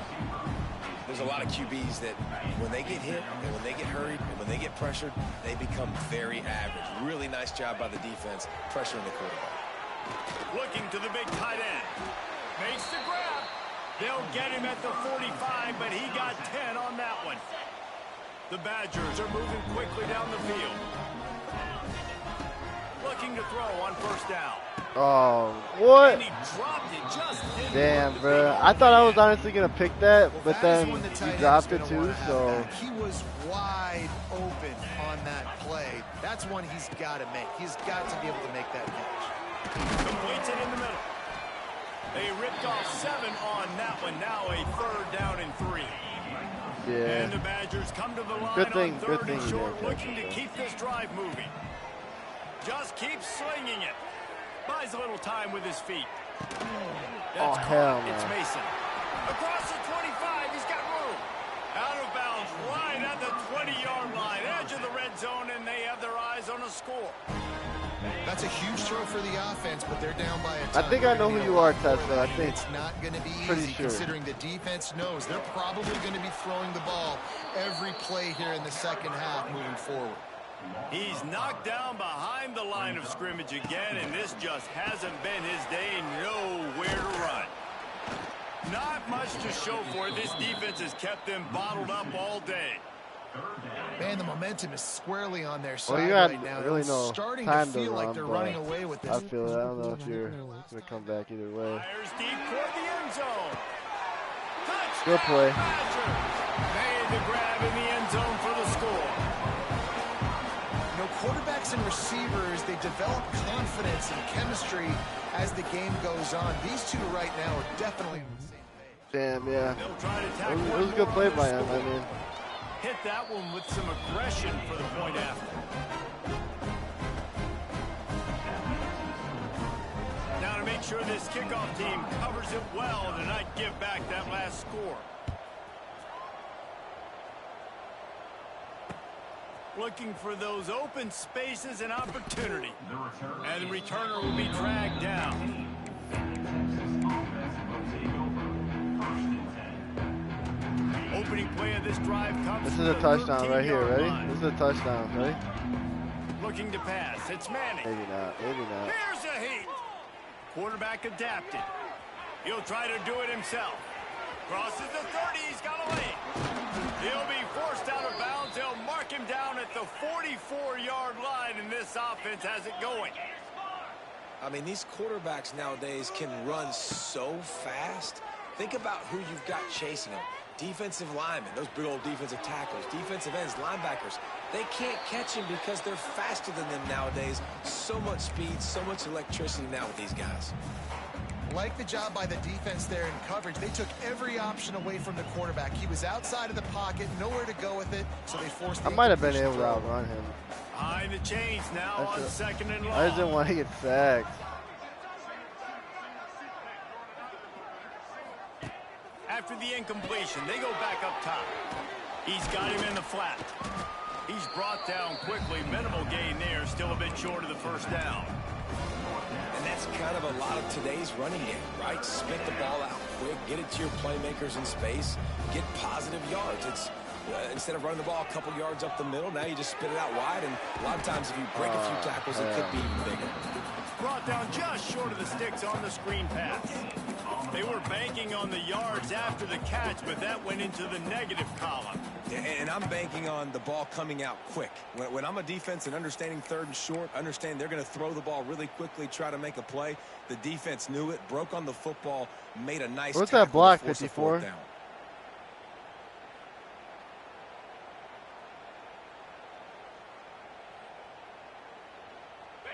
There's a lot of QBs that when they get hit and when they get hurried and when they get pressured, they become very average. Really nice job by the defense pressuring the quarterback. Looking to the big tight end. Makes the grab. They'll get him at the 45, but he got 10 on that one. The Badgers are moving quickly down the field. Looking to throw on first down. Oh, what? And he dropped it just didn't Damn, work. bro. I thought I was honestly going to pick that, but That then is when the tight he end dropped is it gonna too, wanna have so. that. He was wide open on that play. That's one he's got to make. He's got to be able to make that catch. Completes it in the middle. They ripped off 7 on that one. Now a 3rd down and 3. Yeah. And the Badgers come to the line Good thing- on good 3rd thing and you short, didn't looking to keep this drive moving. Just keep slinging it. Buys a little time with his feet. That's hell caught. It's no. Mason. Across the 25, he's got room. Out of bounds, right at the 20-yard line, edge of the red zone, and they have their eyes on a score. That's a huge throw for the offense, but they're down by a I ton. think I They're know gonna who need you a are, lot more Tesla. I than think. it's not going to be Pretty easy, sure. considering the defense knows they're probably going to be throwing the ball every play here in the second half moving forward. He's knocked down behind the line of scrimmage again, and this just hasn't been his day. Nowhere to run. Not much to show for it. This defense has kept them bottled up all day. Man, the momentum is squarely on their side Well, you got right now. really It's no starting time to to feel like run, they're but running away with this. I feel it. I don't know if you're going to come back either way. Fires deep toward the end zone. Touchdown, Good play. Badger. Made the grab in the end zone for the score. You know, quarterbacks and receivers, they develop confidence and chemistry as the game goes on. These two right now are definitely on the same page. Damn, yeah. They'll try to tack It one was a good more play on by their him. I score. mean, Hit that one with some aggression for the point after. sure this kickoff team covers it well to not give back that last score. Looking for those open spaces and opportunity. And the returner will be dragged down. Opening play of this drive comes. This is a touchdown right here. Ready? This is a touchdown. Ready? Looking to pass. It's Manning. Maybe not. Maybe not. Here's a heat. Quarterback adapted. He'll try to do it himself. Crosses the 30. He's got a lane. He'll be forced out of bounds. They'll mark him down at the 44-yard line, and this offense has it going. I mean, these quarterbacks nowadays can run so fast. Think about who you've got chasing them. Defensive linemen, those big old defensive tackles, defensive ends, linebackers. They can't catch him because they're faster than them nowadays. So much speed, so much electricity now with these guys. Like the job by the defense there in coverage. They took every option away from the quarterback. He was outside of the pocket, nowhere to go with it, so they forced the I might have been able to outrun him. Behind the chains now on second and long. I just didn't want to get sacked. After the incompletion, they go back up top. He's got him in the flat. He's brought down quickly. Minimal gain there, still a bit short of the first down. And that's kind of a lot of today's running game, right? Spit the ball out quick, get it to your playmakers in space, get positive yards. It's instead of running the ball a couple yards up the middle, now you just spit it out wide, and a lot of times if you break a few tackles, it could be even bigger. Brought down just short of the sticks on the screen pass. They were banking on the yards after the catch, but that went into the negative column. And I'm banking on the ball coming out quick. When I'm a defense and understanding third and short, understand they're going to throw the ball really quickly, try to make a play. The defense knew it, broke on the football, made a nice tackle. What's that block, 54?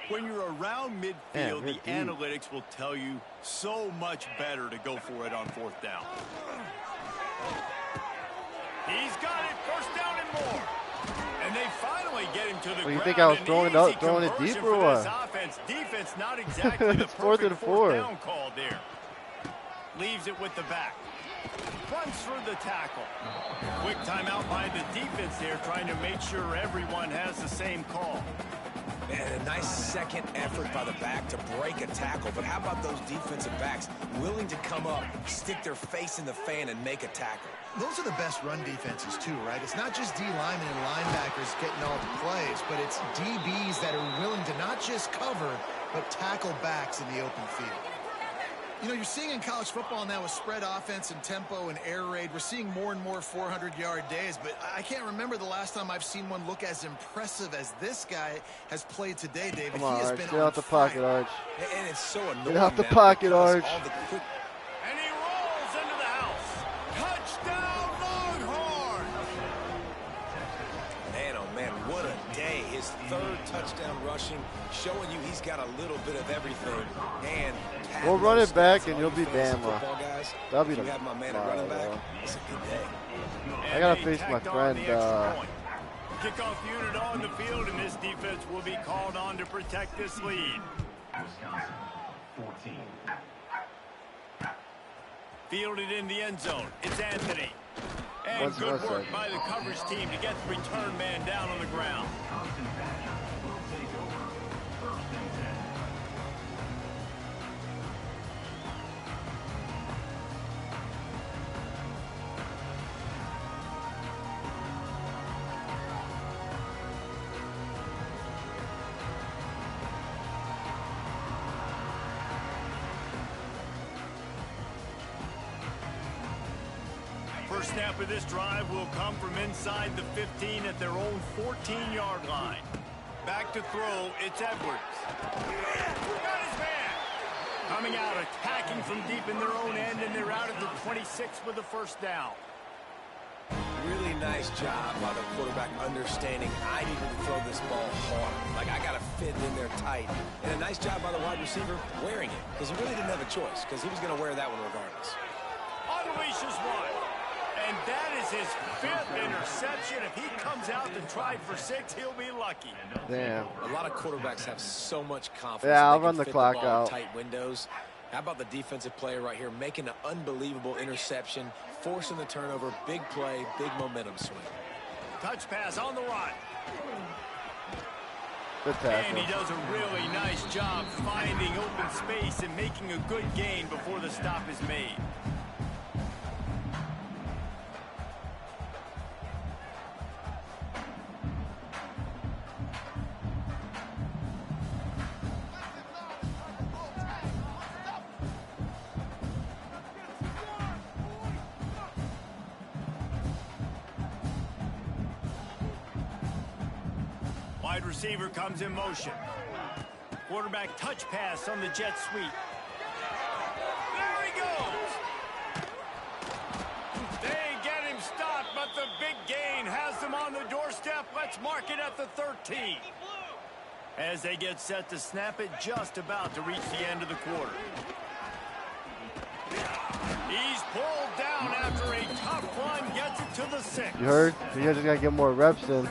When you're around midfield, the analytics will tell you so much better to go for it on fourth down. He's got it, first down and more. And they finally get him to the ground. You think I was throwing it deep or what? Defense not exactly the perfect fourth down call there. Leaves it with the back. Runs through the tackle. Quick timeout by the defense there, trying to make sure everyone has the same call. And a nice second effort by the back to break a tackle. But how about those defensive backs willing to come up, stick their face in the fan, and make a tackle? Those are the best run defenses too, right? It's not just D linemen and linebackers getting all the plays, but it's DBs that are willing to not just cover, but tackle backs in the open field. You know, you're seeing in college football now with spread offense and tempo and air raid, we're seeing more and more 400-yard days, but I can't remember the last time I've seen one look as impressive as this guy has played today, David. Come on, he has Arch, been get out the pocket, Arch. And it's so annoying. Get out the pocket, Arch. And he rolls into the house. Touchdown, Longhorn! Man, oh man, what a day. His third touchdown rushing, showing you he's got a little bit of everything. And we'll run it back and you'll be Bama. That'll be the have my man running back. It's a good day. I gotta face my friend. Kickoff unit on the field, and this defense will be called on to protect this lead. Wisconsin, 14. Fielded in the end zone. It's Anthony. And good work by the coverage team to get the return man down on the ground. First snap of this drive will come from inside the 15 at their own 14-yard line. Back to throw, it's Edwards. Got his man. Coming out, attacking from deep in their own end, and they're out at the 26 with the first down. Really nice job by the quarterback understanding I needed to throw this ball hard. Like, I got to fit in there tight. And a nice job by the wide receiver wearing it, because he really didn't have a choice, because he was going to wear that one regardless. Unleashes one. And that is his 5th interception. If he comes out to try for 6, he'll be lucky. Damn. A lot of quarterbacks have so much confidence. Yeah, I'll run the clock out. Tight windows. How about the defensive player right here making an unbelievable interception, forcing the turnover, big play, big momentum swing. Touch pass on the run. Good tackle. And he does a really nice job finding open space and making a good gain before the stop is made. Wide receiver comes in motion. Quarterback touch pass on the jet sweep. There he goes. They get him stopped, but the big gain has them on the doorstep. Let's mark it at the 13. As they get set to snap it, just about to reach the end of the quarter. He's pulled down after a tough run, gets it to the 6. You heard? You guys just got to get more reps in.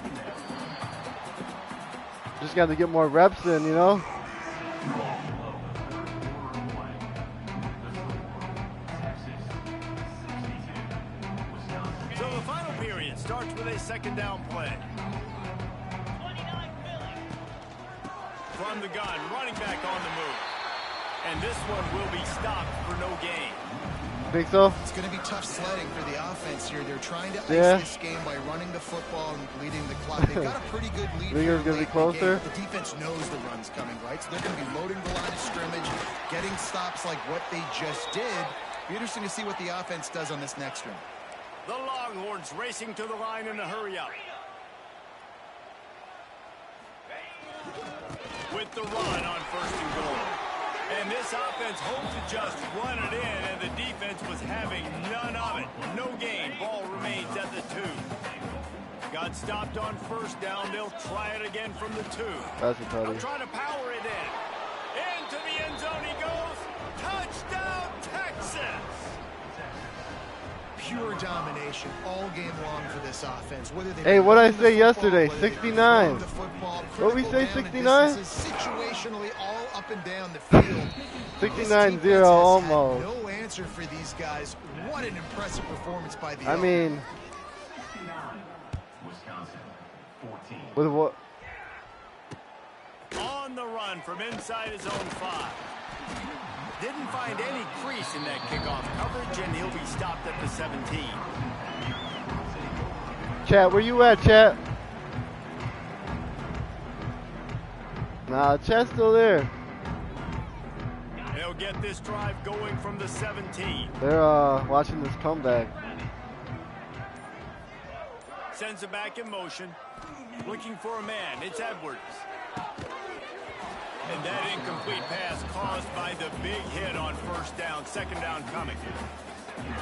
Just got to get more reps in, you know? So the final period starts with a second down play. From the gun, running back on the move. And this one will be stopped for no gain. Think so? It's going to be tough sledding for the offense here. They're trying to ice this game by running the football and leading the clock. They've got a pretty good lead. Think it's going to be closer? The defense knows the run's coming, right? So they're going to be loading the line of scrimmage, getting stops like what they just did. Be interesting to see what the offense does on this next one. The Longhorns racing to the line in a hurry up. With the run on 1st and goal. And this offense hoped to just run it in, and the defense was having none of it. No gain. Ball remains at the 2. Got stopped on 1st down. They'll try it again from the 2. That's a tutty. Trying to power it in. Into the end zone he goes. Touchdown, Texas! Pure domination all game long for this offense. Hey, what did I say yesterday? 69. What we say, 69? Situationally all up and down the field. 69-0 almost. No answer for these guys. What an impressive performance by the I mean, with what? On the run from inside his own 5. Didn't find any crease in that kickoff coverage, and he'll be stopped at the 17. Chat, where you at, chat? Nah, chat's still there. They'll get this drive going from the 17. They're watching this comeback. Sends it back in motion. Looking for a man. It's Edwards. And that incomplete pass caused by the big hit on 1st down. 2nd down coming.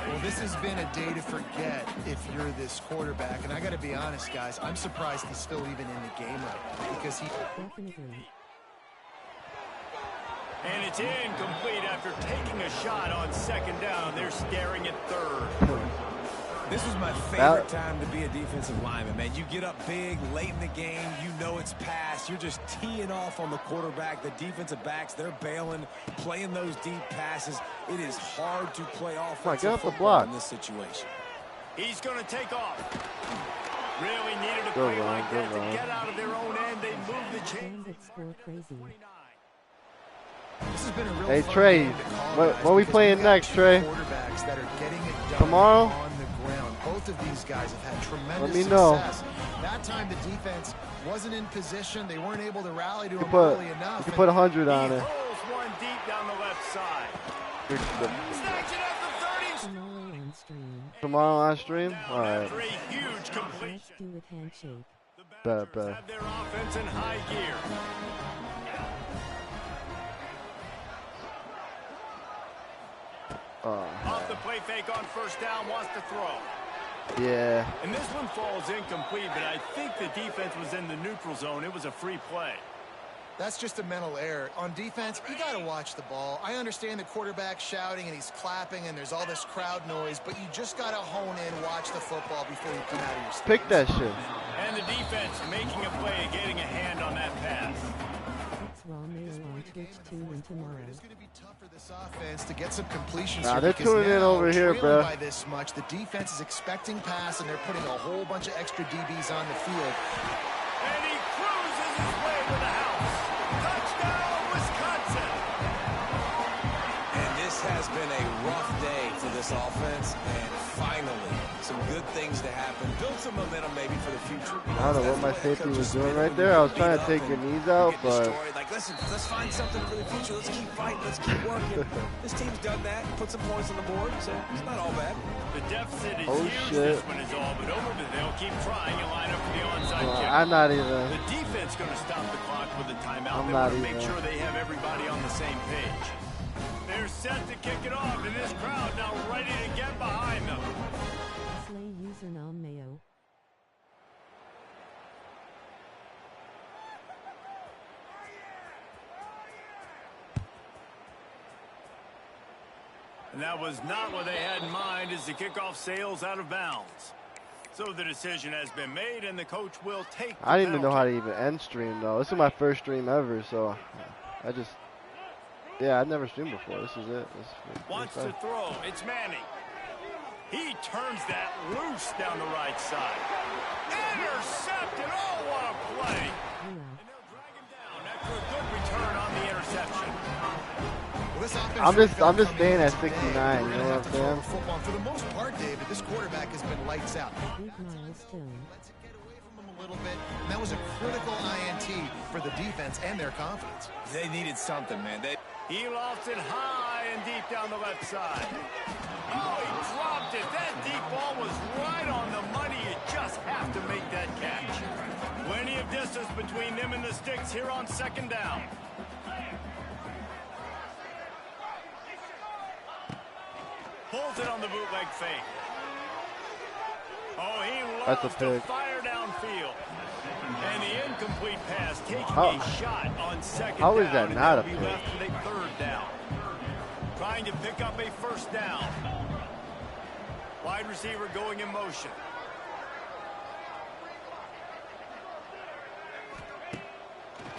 Well, this has been a day to forget if you're this quarterback. And I got to be honest, guys, I'm surprised he's still even in the game right now because he... And it's incomplete after taking a shot on 2nd down. They're staring at 3rd. This is my favorite time to be a defensive lineman, man. You get up big, late in the game, you know it's past. You're just teeing off on the quarterback. The defensive backs, they're bailing, playing those deep passes. It is hard to play offensive football in this situation. He's going to take off. Really needed a play like that to get out of their own end. They move the chains. This has been a real hey, Trey, what are we playing next, Trey? That are getting it done tomorrow? On the ground. Both of these guys have had tremendous Let me know. success. That time the defense wasn't in position. They weren't able to rally to him early enough. You can put 100 on He it. rolls one deep down the left side. Snatch it at the 30. Tomorrow on stream? All right. After a huge completion. Let's do it handshake. The Badgers have their offense in high gear. Off the play fake on 1st down, wants to throw. Yeah. And this one falls incomplete, but I think the defense was in the neutral zone. It was a free play. That's just a mental error. On defense, you got to watch the ball. I understand the quarterback shouting and he's clapping and there's all this crowd noise, but you just got to hone in, watch the football before you come out of your seat. Pick that shit. And the defense making a play, getting a hand on that pass. It's Raw Mail on Twitch, tune in tomorrow. It's going to be tough for This offense to get some completions. Nah, they're tuning in over here, bro. By this much, the defense is expecting pass, and they're putting a whole bunch of extra DBs on the field. And he cruises his way to the house. Touchdown, Wisconsin. And this has been a rough day for this offense, and finally, some good things to happen. Build some momentum maybe for the future. I don't know what my safety was doing right there. I was trying to take your knees out, but... Like, listen, let's find something for the future. Let's keep fighting. Let's keep working. This team's done that. Put some points on the board, so it's not all bad. The deficit is Oh, huge. shit. This one is all but over, but they'll keep trying and line up for the onside kick. I'm not even... The defense going to stop the clock with a timeout. I'm They not want to make even- sure they have everybody on the same page. They're set to kick it off, and this crowd now ready to get behind them. Slay username Mayo. And that was not what they had in mind as the kickoff sails out of bounds. So the decision has been made, and the coach will take the I didn't even know how penalty. to even end stream, though. This is my first stream ever, so I just... Yeah, I've never streamed before. This is it. Wants to throw. It's Manning. He turns that loose down the right side. Intercepted. Oh, what a play. And they'll drag him down after a good return on the interception. Well, this offense I'm really just felt staying coming at in today. 69, We're you know gonna what have to I'm throw saying? the football. For the most part, David, this quarterback has been lights out. Big milestone. Lets it get away from them a little bit, and that was a critical INT for the defense and their confidence. They needed something, man. He lofts it high and deep down the left side. Oh, he dropped it. That deep ball was right on the money. You just have to make that catch. Plenty of distance between them and the sticks here on second down. Pulls it on the bootleg fake. Oh, he That's a loves to pick. fire downfield. And the incomplete pass taking How- a shot on second how down. is that and not a they'll be pick? left with a third down. Trying to pick up a first down. Wide receiver going in motion.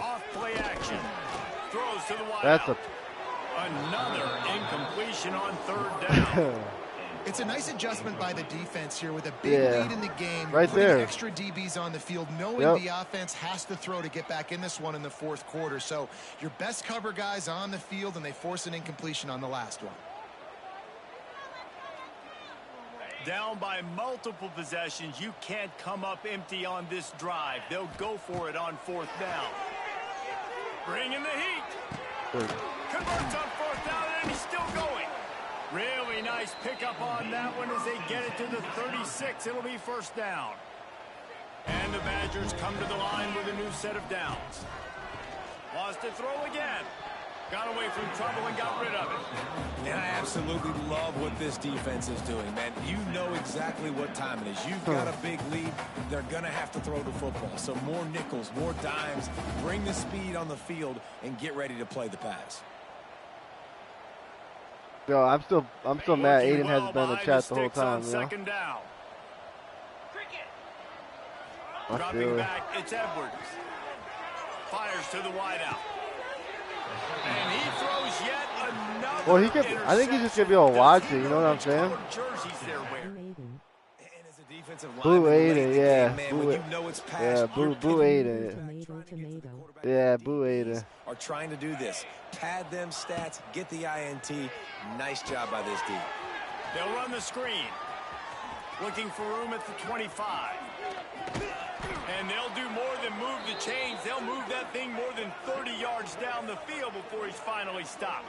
Off play action. Throws to the wide That's out. Another incompletion on third down. It's a nice adjustment by the defense here with a big Yeah. lead in the game. Right putting there. extra DBs on the field, knowing Yep. the offense has to throw to get back in this one in the fourth quarter. So your best cover guys on the field, and they force an incompletion on the last one. Down by multiple possessions. You can't come up empty on this drive. They'll go for it on fourth down. Bringing the heat. Converts on fourth down, and he's still going. Really nice pickup on that one as they get it to the 36. It'll be first down. And the Badgers come to the line with a new set of downs. Wants to throw again. Got away from trouble and got rid of it. And I absolutely love what this defense is doing, man. You know exactly what time it is. You've got a big lead. They're going to have to throw the football. So more nickels, more dimes. Bring the speed on the field and get ready to play the pass. Yo, I'm still mad. Working Aiden has well been in the behind chat the whole sticks on time, you know? second down. I Dropping feel it. back, it's Edwards. Fires to the wideout. And he throws yet another Well, he could. I think he's just gonna be able to watch it. You know what I'm saying? Jerseys they're wearing. Aiden. And as a defensive Boo lineman, late in Aiden, the yeah. game, man, Boo when it. you know it's past, Yeah, you're boo picking Aiden. Tomato, tomato. Yeah, boo Aiden. are trying to do this. Pad them stats, get the INT. Nice job by this D. They'll run the screen. Looking for room at the 25. And they'll do more than move the chains. They'll move that thing more than 30 yards down the field before he's finally stopped.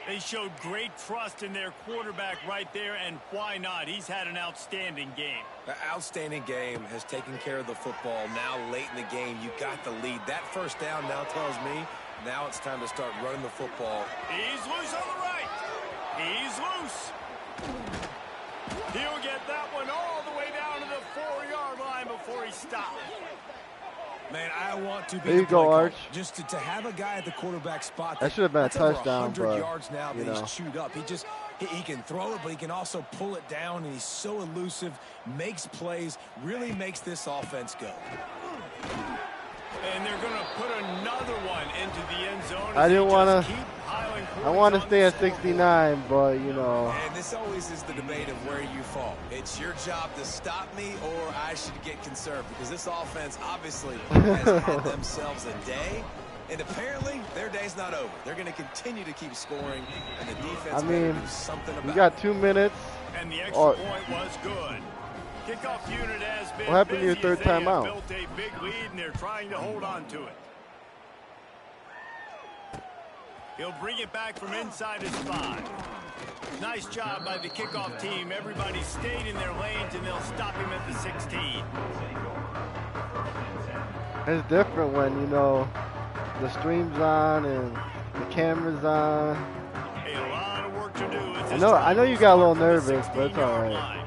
They showed great trust in their quarterback right there, and why not? He's had an outstanding game. The outstanding game has taken care of the football. Now late in the game, you got the lead. That first down now tells me now it's time to start running the football. He's loose on the right. He's loose. He'll get that one all the way down to the 4-yard line before he stops. Man, I want to be There you the go, play caller. Arch. Just to have a guy at the quarterback spot. That should have been a that's over touchdown, 100 but, yards now you that know. he's chewed up. He can throw it, but he can also pull it down, and he's so elusive, makes plays, really makes this offense go. And they're going to put another one into the end zone. I didn't They wanna- just keep piling I want to stay at 69, but, you know. And this always is the debate of where you fall. It's your job to stop me, or I should get conserved, because this offense obviously has had themselves a day. And apparently, their day's not over. They're going to continue to keep scoring, and the defense do something about it. We got 2 minutes. And the extra point was good. Kickoff unit has been what happened to your third timeout? Built a big lead, and they're trying to hold on to it. He'll bring it back from inside his 5. Nice job by the kickoff team. Everybody stayed in their lanes, and they'll stop him at the 16. It's different when, you know, the stream's on and the camera's on. A lot of work to do. I know you got a little nervous, but it's all right.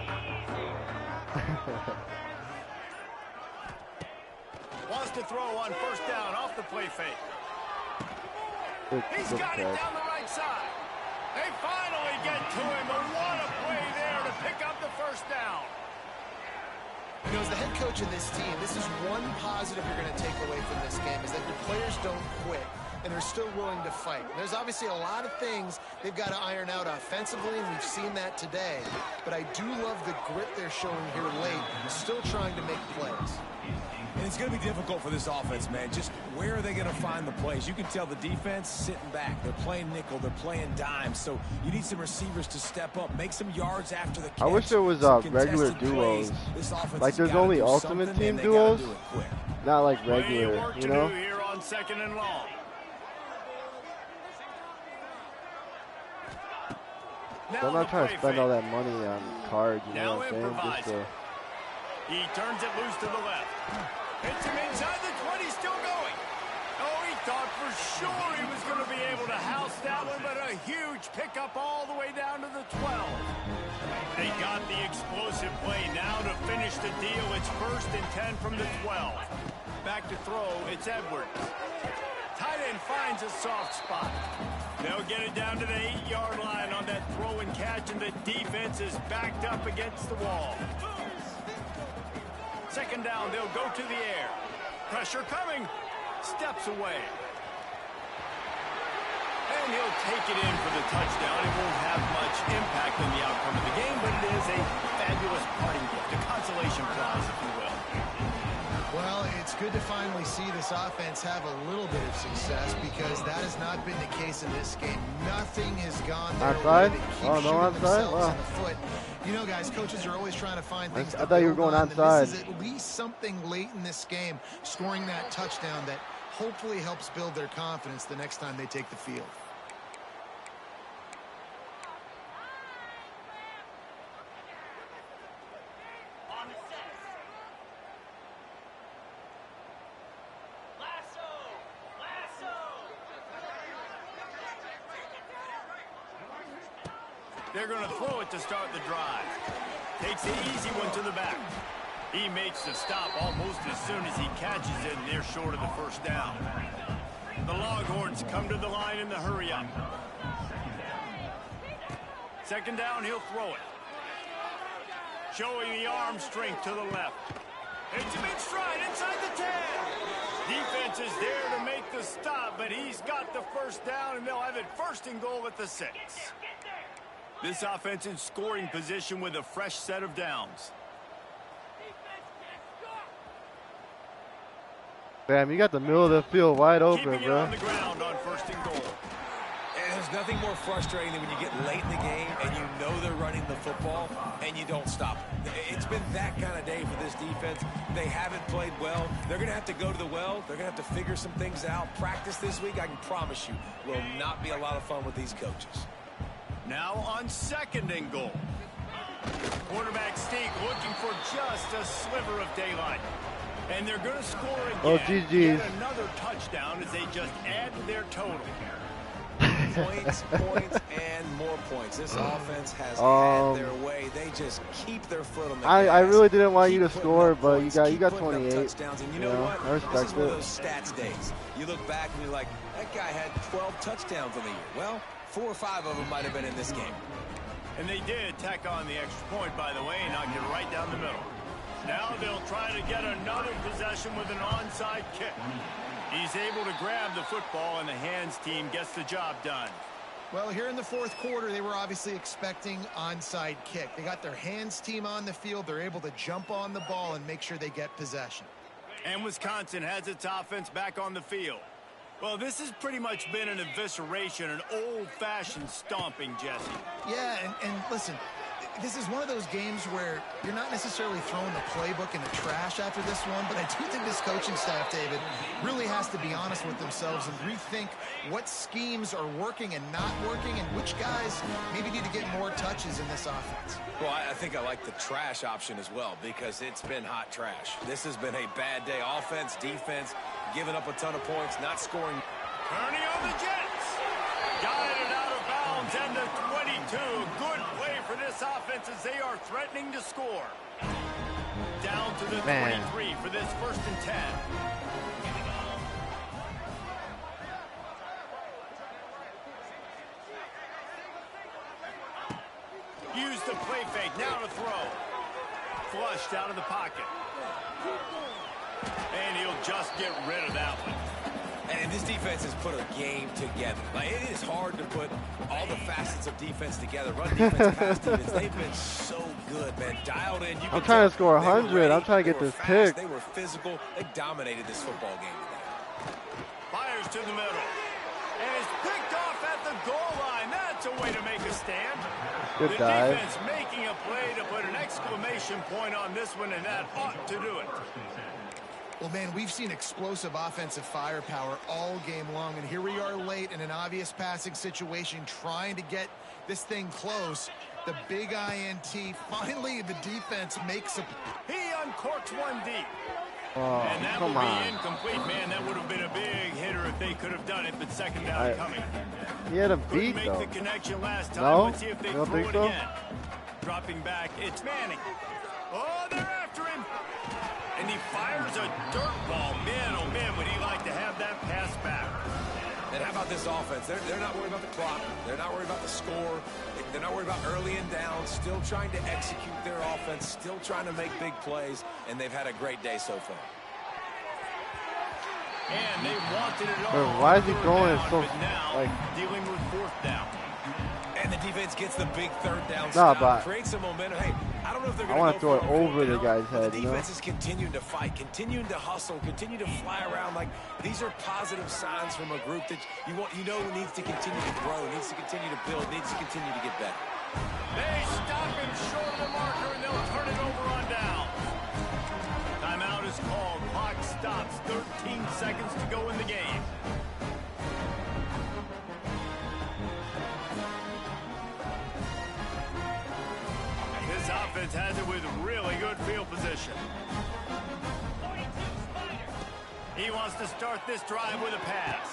Wants to throw on first down off the play fake. He's got it down the right side. They finally get to him, but what a play there to pick up the first down. You know, as the head coach of this team, this is one positive you're going to take away from this game, is that your players don't quit, and they're still willing to fight. There's obviously a lot of things they've got to iron out offensively, and we've seen that today. But I do love the grit they're showing here late, still trying to make plays. And it's going to be difficult for this offense, man. Just where are they going to find the plays? You can tell the defense sitting back. They're playing nickel. They're playing dime. So you need some receivers to step up, make some yards after the catch. I wish there was regular duos. Like there's only Ultimate Team duos, not like regular, you know? Here on 2nd and long. So I'm not trying to spend all that money on cards, you know what I'm saying? Just to... He turns it loose to the left. Hits him inside the 20, still going. Oh, he thought for sure he was going to be able to house that one, but a huge pickup all the way down to the 12. They got the explosive play now to finish the deal. It's 1st and 10 from the 12. Back to throw, it's Edwards. Tight end finds a soft spot. They'll get it down to the 8-yard line on that throw and catch, and the defense is backed up against the wall. 2nd down, they'll go to the air. Pressure coming. Steps away. And he'll take it in for the touchdown. It won't have much impact on the outcome of the game, but it is a fabulous parting gift, a consolation prize, if you will. Well, it's good to finally see this offense have a little bit of success, because that has not been the case in this game. Nothing has gone their way to keep shooting themselves in the foot. You know, guys, coaches are always trying to find things I thought you were going onside. This is at least something late in this game, scoring that touchdown that hopefully helps build their confidence the next time they take the field. They're going to throw it to start the drive. Takes the easy one to the back. He makes the stop almost as soon as he catches it, and they're short of the first down. The Longhorns come to the line in the hurry-up. 2nd down, he'll throw it. Showing the arm strength to the left. It's a mid-stride inside the 10. Defense is there to make the stop, but he's got the first down, and they'll have it 1st and goal at the 6. This offense in scoring position with a fresh set of downs. Bam, you got the middle of the field wide open, Keeping bro. It on the ground on 1st and goal. And there's nothing more frustrating than when you get late in the game and you know they're running the football and you don't stop them. It's been that kind of day for this defense. They haven't played well. They're going to have to go to the well. They're going to have to figure some things out. Practice this week, I can promise you, will not be a lot of fun with these coaches. Now on 2nd and goal. Quarterback Steak looking for just a sliver of daylight. And they're going to score again. Oh, GG's. Get another touchdown as they just add their total. Points, and more points. This offense has had their way. They just keep their foot on the gas. I really didn't want you to score, but you got 28. Touchdowns, and you know what? I respect this is one of those stats days. You look back and you're like, that guy had 12 touchdowns on the year. Well, 4 or 5 of them might have been in this game. And they did tack on the extra point, by the way, and knocked it right down the middle. Now they'll try to get another possession with an onside kick. He's able to grab the football, and the hands team gets the job done. Well, here in the fourth quarter, they were obviously expecting onside kick. They got their hands team on the field. They're able to jump on the ball and make sure they get possession. And Wisconsin has its offense back on the field. Well, this has pretty much been an evisceration, an old-fashioned stomping, Jesse. Yeah, and listen, this is one of those games where you're not necessarily throwing the playbook in the trash after this one, but I do think this coaching staff, David, really has to be honest with themselves and rethink what schemes are working and not working and which guys maybe need to get more touches in this offense. Well, I think I like the trash option as well because it's been hot trash. This has been a bad day. Offense, defense, giving up a ton of points, not scoring. Turning on the Jets. Got it out of bounds and the 22. Good play for this offense as they are threatening to score. Down to the 23 for this 1st and 10. Use the play fake, now to throw. Flushed out of the pocket. And he'll just get rid of that one. And this defense has put a game together. Like, it is hard to put all the facets of defense together. Run defense, pass defense, they've been so good, man. Dialed in. I'm trying to score 100. I'm trying to get this pick. They were physical. They dominated this football game today. Fires to the middle. And it's picked off at the goal line. That's a way to make a stand. Good the dive. Defense making a play to put an exclamation point on this one, and that ought to do it. Well, man, we've seen explosive offensive firepower all game long, and here we are late in an obvious passing situation trying to get this thing close. The big INT. Finally, the defense makes a... He uncorks one deep. Oh, and that come would on. be incomplete. Man, that would have been a big hitter if they could have done it, but second down coming. He had a Couldn't beat, make though. the connection last time. No? Let's see if they You don't throw think it so? again. Dropping back, it's Manning. Oh, they're after him. And he fires a dirt ball. Man, oh man, would he like to have that pass back. And how about this offense? They're not worried about the clock. They're not worried about the score. They're not worried about early and down. Still trying to execute their offense. Still trying to make big plays. And they've had a great day so far. And they wanted it all. Why is he going down, so, but now like... dealing with 4th down. And the defense gets the big 3rd down Nah, stop. but Creates some momentum. Hey, I don't know if they're I going want to to throw it over the guy's but head, the you know? defense is continuing to fight, continuing to hustle, continue to fly around. Like, these are positive signs from a group that you know needs to continue to grow, needs to continue to build, needs to continue to get better. They stop him short of the marker, and they'll turn it over on down. Timeout is called. Clock stops. 13 seconds to go in the game. This offense has it with really good field position. He wants to start this drive with a pass.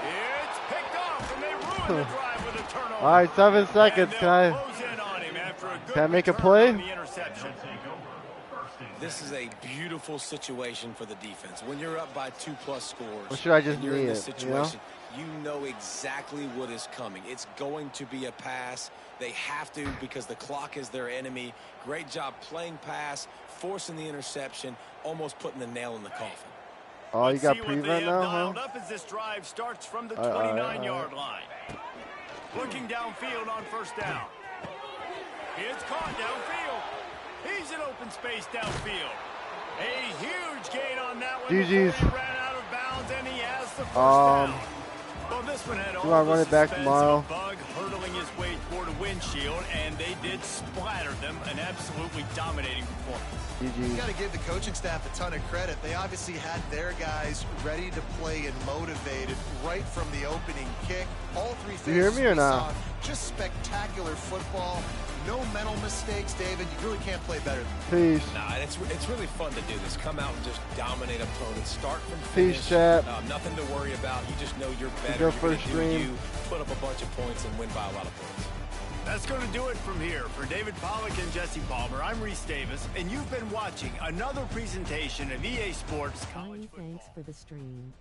It's picked off, and they ruin the drive with a turnover. All right, 7 seconds. Can I make a play? This is a beautiful situation for the defense. When you're up by 2+ scores, Or should I just and you're in this knee it, you know? situation, you know exactly what is coming. It's going to be a pass. They have to because the clock is their enemy. Great job playing pass, forcing the interception, almost putting the nail in the coffin. Oh, you got prevent now, huh? Up as this drive starts from the 29-yard line. Looking downfield on 1st down. It's caught downfield. He's in open space downfield. A huge gain on that one. GG's. He ran out of bounds, and he has the 1st down. Well, this one had all wanna run the it back suspense tomorrow? of a bug hurtling his way toward a windshield, and they did splatter them. An absolutely dominating performance. You got to give the coaching staff a ton of credit. They obviously had their guys ready to play and motivated right from the opening kick. All 3 phases. You hear me or not? saw just spectacular football. No mental mistakes, David. You really can't play better than Peace. Nah, and it's really fun to do this. Come out and just dominate opponents. Start from Peace, finish. chat. Nothing to worry about. You just know you're better. Go You're for gonna a do stream. you, put up a bunch of points and win by a lot of points. That's going to do it from here. For David Pollack and Jesse Palmer, I'm Reese Davis, and you've been watching another presentation of EA Sports College Football. Thanks for the stream.